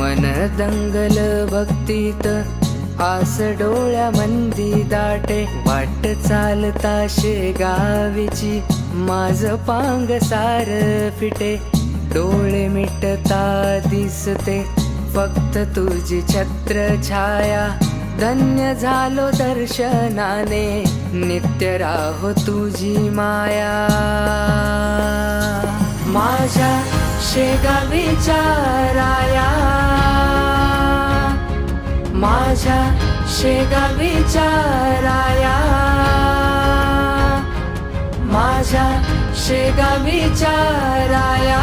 मन दंगल भक्तीत आस डोळ्यामंदी दाटे, वाट चालता शेगावीची माझ पांग सार फिटे, डोळे मिटता दिसते फक्त तुझी छत्र छाया, धन्य झालो दर्शनाने नित्य राहो तुझी माया। माझ्या शेगावीच्या राया, माझ्या शेगावीच्या राया, माझ्या शेगावीच्या राया।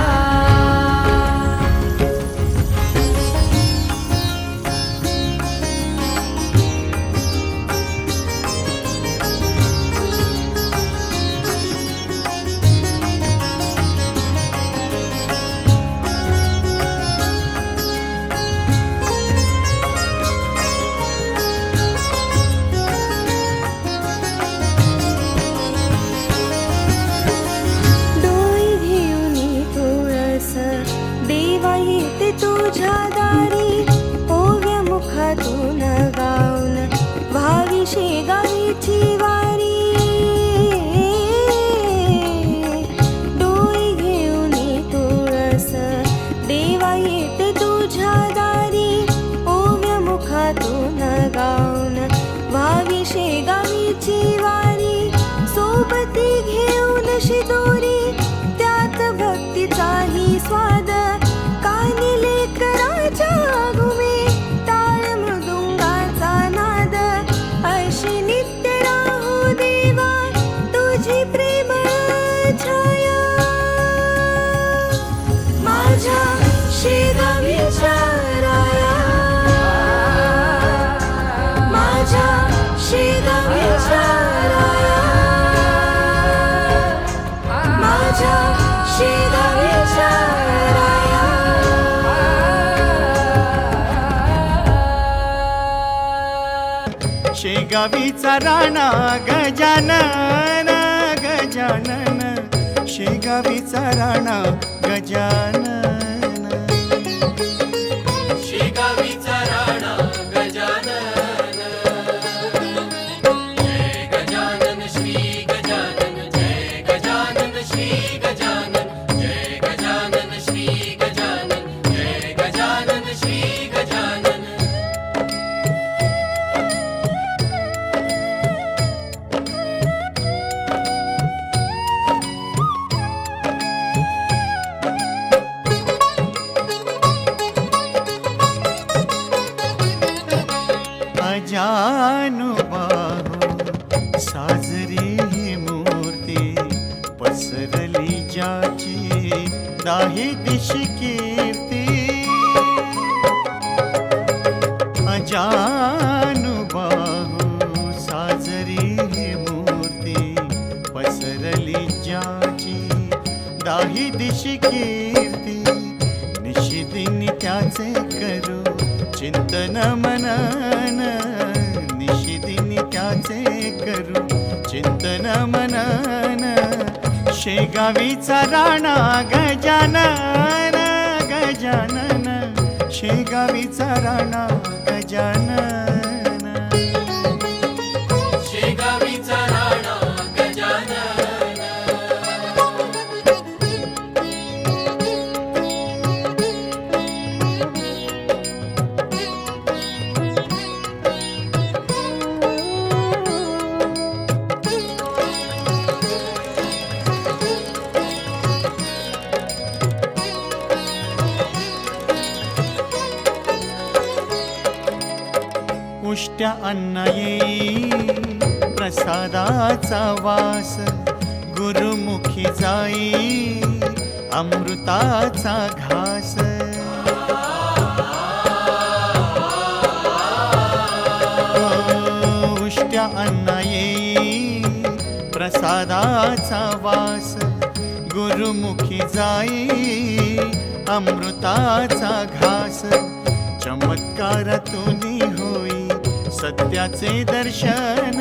तुझ्या दारी ओव्या मुखातून गाऊन व्हावी शेगावीची वारी, डोई घेऊन तुळस देवा येते तुझ्या दारी, ओव्या मुखातून गाऊन व्हावी शेगावीची वारी, सोबती घेऊन शिदोरी त्यात भक्तीचाही स्वाद, शेगावीच्या राया, माझ्या शेगावीच्या राया, माझ्या शेगावीच्या राया। शेगावीचा राणा गजानन गजानन, शेगावीचा राणा गजानन, शेगावीचा राणा गजानन, जय गजानन श्री गजानन, जय गजानन श्री गजानन, जय गजानन श्री गजानन, जय गजानन श्री गजानन। अजानुबाहू साजरी ही मूर्ती, पसरली ज्याची दाही दिशी कीर्ती, अजानुबाहू साजरी ही मूर्ती, पसरली ज्याची दाही दिशी कीर्ती, निशिदिनी त्याचे करू चिंतन मनन, निशिदिनी त्याचे करू चिंतन मनन, शेगावीचा राणा गजानन गजानन, शेगावीचा राणा गजानन, शेगावीचा राणा गजानन। उष्ट्या अन्न येई प्रसादाचा वास, गुरुमुखी जाई अमृताचा घास, उष्ट्या अन्न येई प्रसादाचा वास, गुरुमुखी जाई अमृताचा घास, चमत्कारातून होई सत्याचे दर्शन,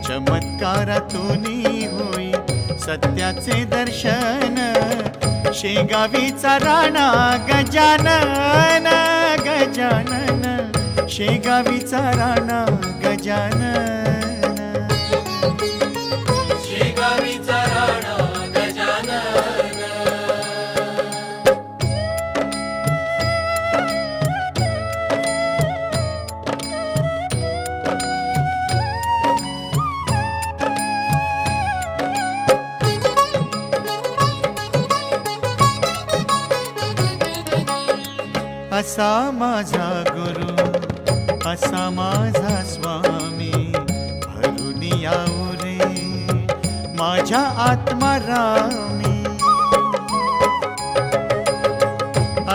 चमत्कारातून होई सत्याचे दर्शन, शेगावीचा राणा गजानन गजानन शेगावीचा राणा गजानन शेगावीचा राणा गजानन असा माझा गुरु असा माझा स्वामी भरून याऊ रे माझ्या आत्मारामी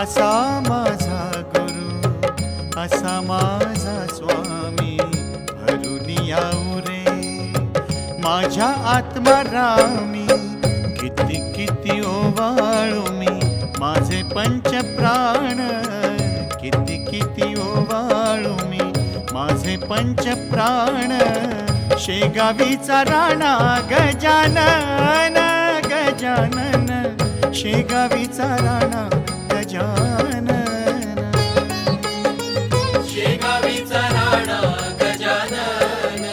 असा माझा गुरु असा माझा स्वामी भरून याऊ रे माझ्या आत्मारामी किती किती ओवाळू मी माझे पंच प्राण किती किती ओवाळू मी माझे पंच प्राण शेगावीचा राणा गजानन गजानन शेगावीचा राणा गजानन शेगावीचा राणा गजानन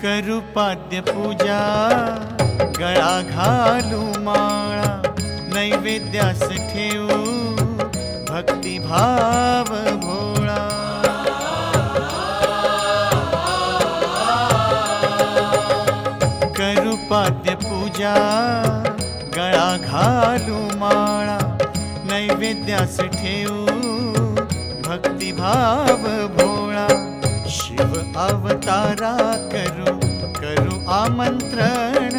करू पाद्य पूजा गळा घालू माळा नैवेद्यास ठेवू भक्तिभाव भोळा करू पाद्य पूजा गळा घालू माळा नैवेद्यास ठेवू भक्तिभाव भोळा शिव अवतारा करू करू आमंत्रण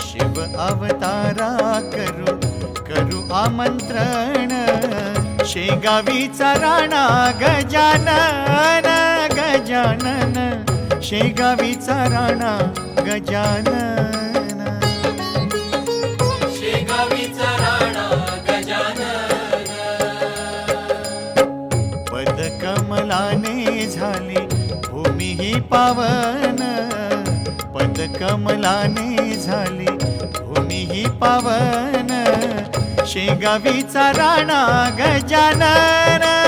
शिव अवतारा करू करू आमंत्रण शेगावीचा राणा गजानन गजानन शेगावीचा राणा गजानन शेगावीचा राणा गजानन पदकमलाने झाली भूमी ही पावन पदकमलाने झाली भूमी ही पावन शेगावीचा राणा गजानन